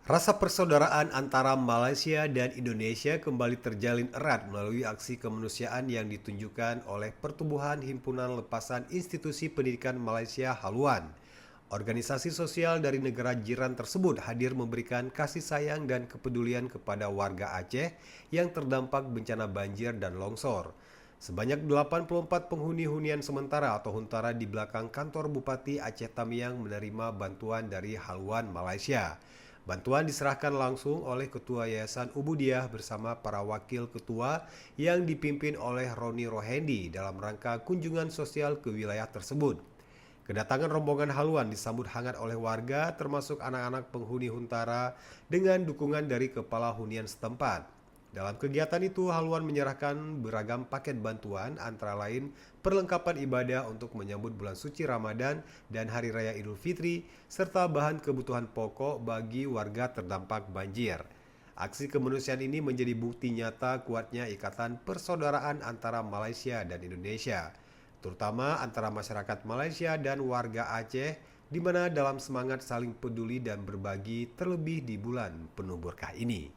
Rasa persaudaraan antara Malaysia dan Indonesia kembali terjalin erat melalui aksi kemanusiaan yang ditunjukkan oleh Pertubuhan Himpunan Lepasan Institusi Pendidikan Malaysia Haluan. Organisasi sosial dari negara jiran tersebut hadir memberikan kasih sayang dan kepedulian kepada warga Aceh yang terdampak bencana banjir dan longsor. Sebanyak 84 penghuni hunian sementara atau huntara di belakang kantor Bupati Aceh Tamiang menerima bantuan dari Haluan Malaysia. Bantuan diserahkan langsung oleh Ketua Yayasan Ubudiah bersama para wakil ketua yang dipimpin oleh Roni Rohendi dalam rangka kunjungan sosial ke wilayah tersebut. Kedatangan rombongan Haluan disambut hangat oleh warga termasuk anak-anak penghuni huntara dengan dukungan dari kepala hunian setempat. Dalam kegiatan itu, Haluan menyerahkan beragam paket bantuan antara lain perlengkapan ibadah untuk menyambut bulan suci Ramadan dan Hari Raya Idul Fitri, serta bahan kebutuhan pokok bagi warga terdampak banjir. Aksi kemanusiaan ini menjadi bukti nyata kuatnya ikatan persaudaraan antara Malaysia dan Indonesia, terutama antara masyarakat Malaysia dan warga Aceh, di mana dalam semangat saling peduli dan berbagi terlebih di bulan penuh berkah ini.